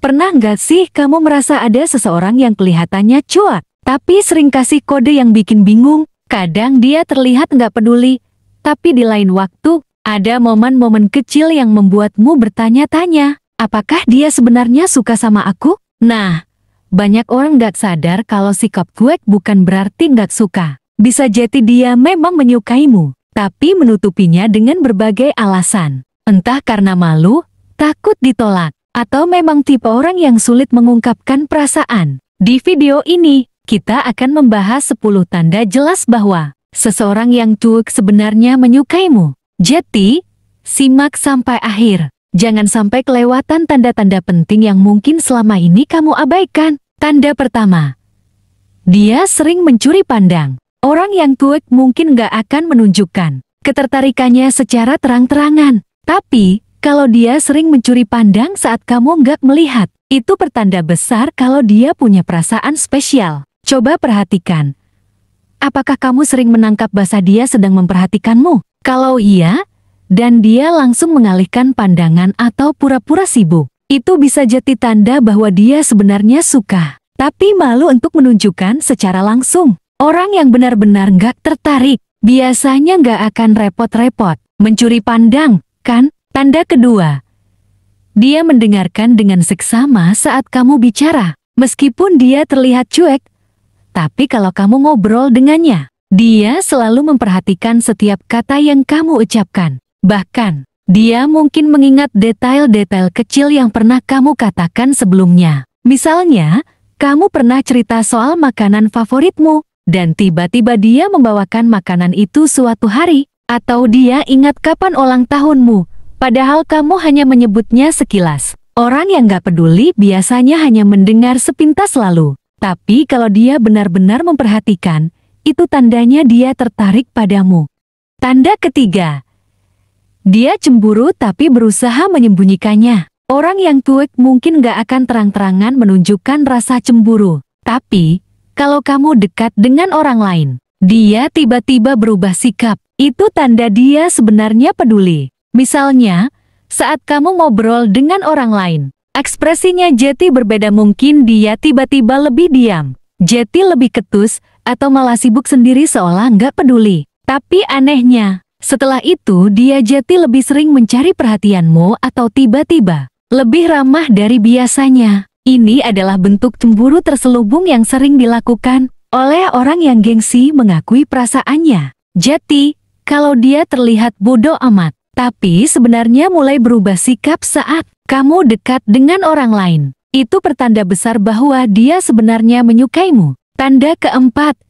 Pernah nggak sih kamu merasa ada seseorang yang kelihatannya cuek, tapi sering kasih kode yang bikin bingung? Kadang dia terlihat nggak peduli, tapi di lain waktu, ada momen-momen kecil yang membuatmu bertanya-tanya, apakah dia sebenarnya suka sama aku? Nah, banyak orang nggak sadar kalau sikap cuek bukan berarti nggak suka. Bisa jadi dia memang menyukaimu, tapi menutupinya dengan berbagai alasan. Entah karena malu, takut ditolak, atau memang tipe orang yang sulit mengungkapkan perasaan. Di video ini, kita akan membahas 10 tanda jelas bahwa seseorang yang cuek sebenarnya menyukaimu. Jadi, simak sampai akhir. Jangan sampai kelewatan tanda-tanda penting yang mungkin selama ini kamu abaikan. Tanda pertama, dia sering mencuri pandang. Orang yang cuek mungkin nggak akan menunjukkan ketertarikannya secara terang-terangan. Tapi, kalau dia sering mencuri pandang saat kamu nggak melihat, itu pertanda besar kalau dia punya perasaan spesial. Coba perhatikan. Apakah kamu sering menangkap basah dia sedang memperhatikanmu? Kalau iya, dan dia langsung mengalihkan pandangan atau pura-pura sibuk, itu bisa jadi tanda bahwa dia sebenarnya suka, tapi malu untuk menunjukkan secara langsung. Orang yang benar-benar nggak tertarik, biasanya nggak akan repot-repot mencuri pandang, kan? Tanda kedua, dia mendengarkan dengan seksama saat kamu bicara, meskipun dia terlihat cuek. Tapi kalau kamu ngobrol dengannya, dia selalu memperhatikan setiap kata yang kamu ucapkan. Bahkan, dia mungkin mengingat detail-detail kecil yang pernah kamu katakan sebelumnya. Misalnya, kamu pernah cerita soal makanan favoritmu, dan tiba-tiba dia membawakan makanan itu suatu hari. Atau dia ingat kapan ulang tahunmu, padahal kamu hanya menyebutnya sekilas. Orang yang gak peduli biasanya hanya mendengar sepintas lalu. Tapi kalau dia benar-benar memperhatikan, itu tandanya dia tertarik padamu. Tanda ketiga, dia cemburu tapi berusaha menyembunyikannya. Orang yang cuek mungkin gak akan terang-terangan menunjukkan rasa cemburu. Tapi, kalau kamu dekat dengan orang lain, dia tiba-tiba berubah sikap. Itu tanda dia sebenarnya peduli. Misalnya, saat kamu ngobrol dengan orang lain, ekspresinya jadi berbeda, mungkin dia tiba-tiba lebih diam, jadi lebih ketus, atau malah sibuk sendiri seolah nggak peduli. Tapi anehnya, setelah itu dia jadi lebih sering mencari perhatianmu atau tiba-tiba lebih ramah dari biasanya. Ini adalah bentuk cemburu terselubung yang sering dilakukan oleh orang yang gengsi mengakui perasaannya. Jadi, kalau dia terlihat bodoh amat, tapi sebenarnya mulai berubah sikap saat kamu dekat dengan orang lain, itu pertanda besar bahwa dia sebenarnya menyukaimu. Tanda keempat,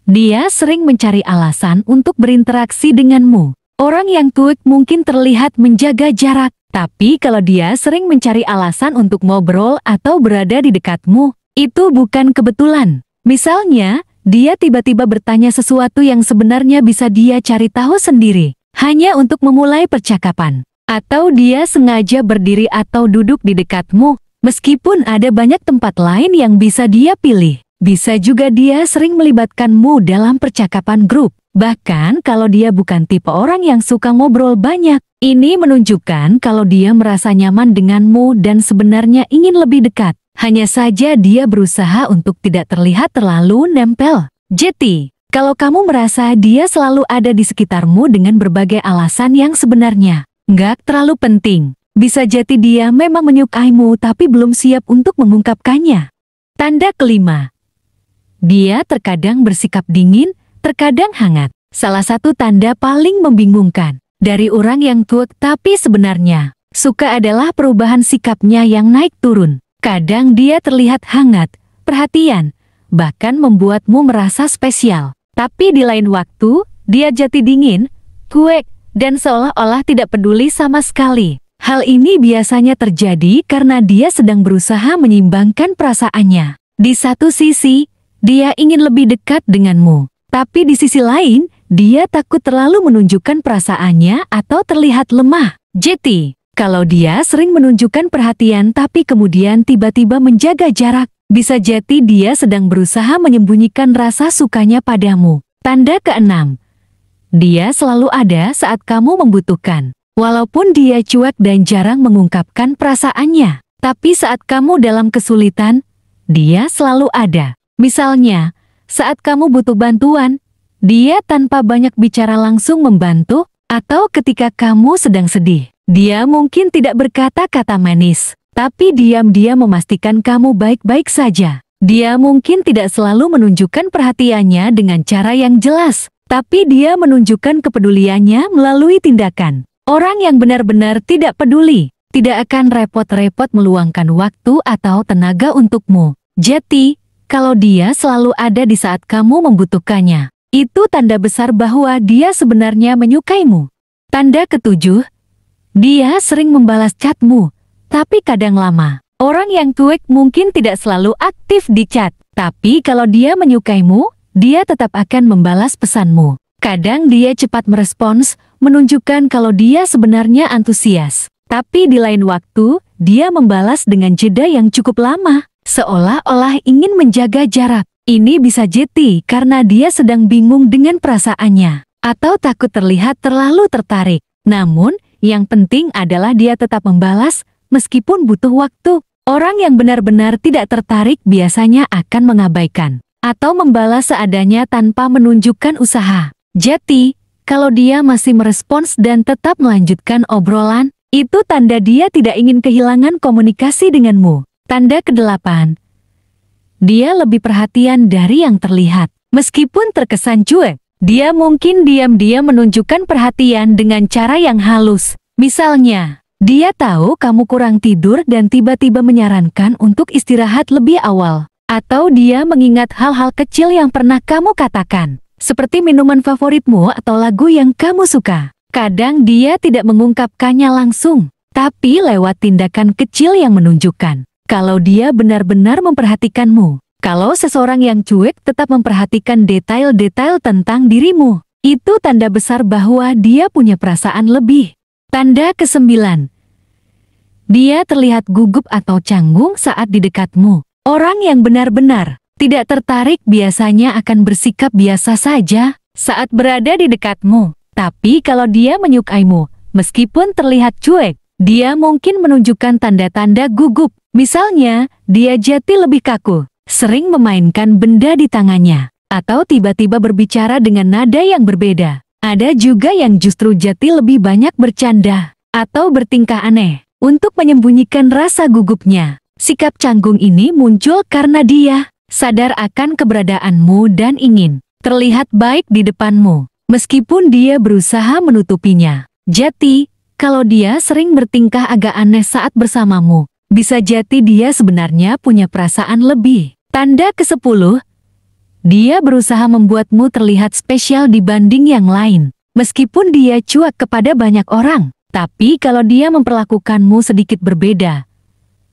dia sering mencari alasan untuk berinteraksi denganmu. Orang yang cuek mungkin terlihat menjaga jarak, tapi kalau dia sering mencari alasan untuk ngobrol atau berada di dekatmu, itu bukan kebetulan. Misalnya, dia tiba-tiba bertanya sesuatu yang sebenarnya bisa dia cari tahu sendiri, hanya untuk memulai percakapan. Atau dia sengaja berdiri atau duduk di dekatmu, meskipun ada banyak tempat lain yang bisa dia pilih. Bisa juga dia sering melibatkanmu dalam percakapan grup. Bahkan kalau dia bukan tipe orang yang suka ngobrol banyak, ini menunjukkan kalau dia merasa nyaman denganmu dan sebenarnya ingin lebih dekat. Hanya saja dia berusaha untuk tidak terlihat terlalu nempel. Jadi, kalau kamu merasa dia selalu ada di sekitarmu dengan berbagai alasan yang sebenarnya nggak terlalu penting, bisa jadi dia memang menyukaimu tapi belum siap untuk mengungkapkannya. Tanda kelima, dia terkadang bersikap dingin, terkadang hangat. Salah satu tanda paling membingungkan dari orang yang cuek tapi sebenarnya suka adalah perubahan sikapnya yang naik turun. Kadang dia terlihat hangat, perhatian, bahkan membuatmu merasa spesial. Tapi di lain waktu, dia jadi dingin, cuek, dan seolah-olah tidak peduli sama sekali. Hal ini biasanya terjadi karena dia sedang berusaha menyeimbangkan perasaannya. Di satu sisi, dia ingin lebih dekat denganmu. Tapi di sisi lain, dia takut terlalu menunjukkan perasaannya atau terlihat lemah. Jadi, kalau dia sering menunjukkan perhatian tapi kemudian tiba-tiba menjaga jarak, bisa jadi dia sedang berusaha menyembunyikan rasa sukanya padamu. Tanda keenam, dia selalu ada saat kamu membutuhkan. Walaupun dia cuek dan jarang mengungkapkan perasaannya, Tapi saat kamu dalam kesulitan, dia selalu ada. Misalnya, saat kamu butuh bantuan, dia tanpa banyak bicara langsung membantu, atau ketika kamu sedang sedih, dia mungkin tidak berkata-kata manis, tapi diam-diam memastikan kamu baik-baik saja. Dia mungkin tidak selalu menunjukkan perhatiannya dengan cara yang jelas, tapi dia menunjukkan kepeduliannya melalui tindakan. Orang yang benar-benar tidak peduli, tidak akan repot-repot meluangkan waktu atau tenaga untukmu. Jadi, kalau dia selalu ada di saat kamu membutuhkannya, itu tanda besar bahwa dia sebenarnya menyukaimu. Tanda ketujuh, dia sering membalas chatmu, tapi kadang lama. Orang yang cuek mungkin tidak selalu aktif di chat, tapi kalau dia menyukaimu, dia tetap akan membalas pesanmu. Kadang dia cepat merespons, menunjukkan kalau dia sebenarnya antusias. Tapi di lain waktu, dia membalas dengan jeda yang cukup lama, seolah-olah ingin menjaga jarak. Ini bisa jadi karena dia sedang bingung dengan perasaannya, atau takut terlihat terlalu tertarik. Namun, yang penting adalah dia tetap membalas, meskipun butuh waktu. Orang yang benar-benar tidak tertarik biasanya akan mengabaikan, atau membalas seadanya tanpa menunjukkan usaha. Jadi, kalau dia masih merespons dan tetap melanjutkan obrolan, itu tanda dia tidak ingin kehilangan komunikasi denganmu. Tanda ke-8. Dia lebih perhatian dari yang terlihat. Meskipun terkesan cuek, dia mungkin diam-diam menunjukkan perhatian dengan cara yang halus. Misalnya, dia tahu kamu kurang tidur dan tiba-tiba menyarankan untuk istirahat lebih awal. Atau dia mengingat hal-hal kecil yang pernah kamu katakan, seperti minuman favoritmu atau lagu yang kamu suka. Kadang dia tidak mengungkapkannya langsung, tapi lewat tindakan kecil yang menunjukkan kalau dia benar-benar memperhatikanmu. Kalau seseorang yang cuek tetap memperhatikan detail-detail tentang dirimu, itu tanda besar bahwa dia punya perasaan lebih. Tanda ke-9. Dia terlihat gugup atau canggung saat di dekatmu. Orang yang benar-benar tidak tertarik biasanya akan bersikap biasa saja saat berada di dekatmu. Tapi kalau dia menyukaimu, meskipun terlihat cuek, dia mungkin menunjukkan tanda-tanda gugup. Misalnya, dia jadi lebih kaku, sering memainkan benda di tangannya, atau tiba-tiba berbicara dengan nada yang berbeda. Ada juga yang justru jadi lebih banyak bercanda, atau bertingkah aneh, untuk menyembunyikan rasa gugupnya. Sikap canggung ini muncul karena dia sadar akan keberadaanmu dan ingin terlihat baik di depanmu, meskipun dia berusaha menutupinya. Jadi, kalau dia sering bertingkah agak aneh saat bersamamu, bisa jadi dia sebenarnya punya perasaan lebih. Tanda ke-10. Dia berusaha membuatmu terlihat spesial dibanding yang lain. Meskipun dia cuek kepada banyak orang, tapi kalau dia memperlakukanmu sedikit berbeda,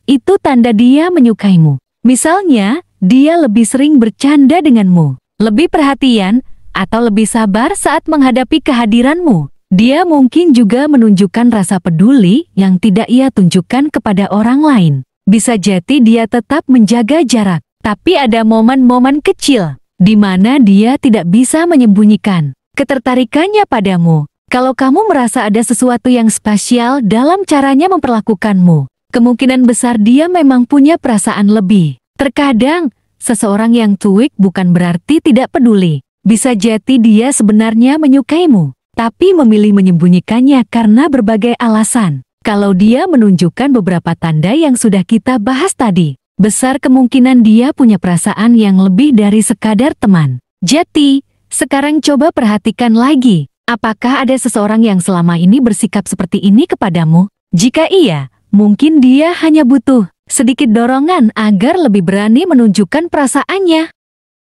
itu tanda dia menyukaimu. Misalnya, dia lebih sering bercanda denganmu, lebih perhatian, atau lebih sabar saat menghadapi kehadiranmu. Dia mungkin juga menunjukkan rasa peduli yang tidak ia tunjukkan kepada orang lain. Bisa jadi dia tetap menjaga jarak, tapi ada momen-momen kecil di mana dia tidak bisa menyembunyikan ketertarikannya padamu. Kalau kamu merasa ada sesuatu yang spesial dalam caranya memperlakukanmu, kemungkinan besar dia memang punya perasaan lebih. Terkadang, seseorang yang cuek bukan berarti tidak peduli. Bisa jadi dia sebenarnya menyukaimu, tapi memilih menyembunyikannya karena berbagai alasan. Kalau dia menunjukkan beberapa tanda yang sudah kita bahas tadi, besar kemungkinan dia punya perasaan yang lebih dari sekadar teman. Jadi, sekarang coba perhatikan lagi, apakah ada seseorang yang selama ini bersikap seperti ini kepadamu? Jika iya, mungkin dia hanya butuh sedikit dorongan agar lebih berani menunjukkan perasaannya.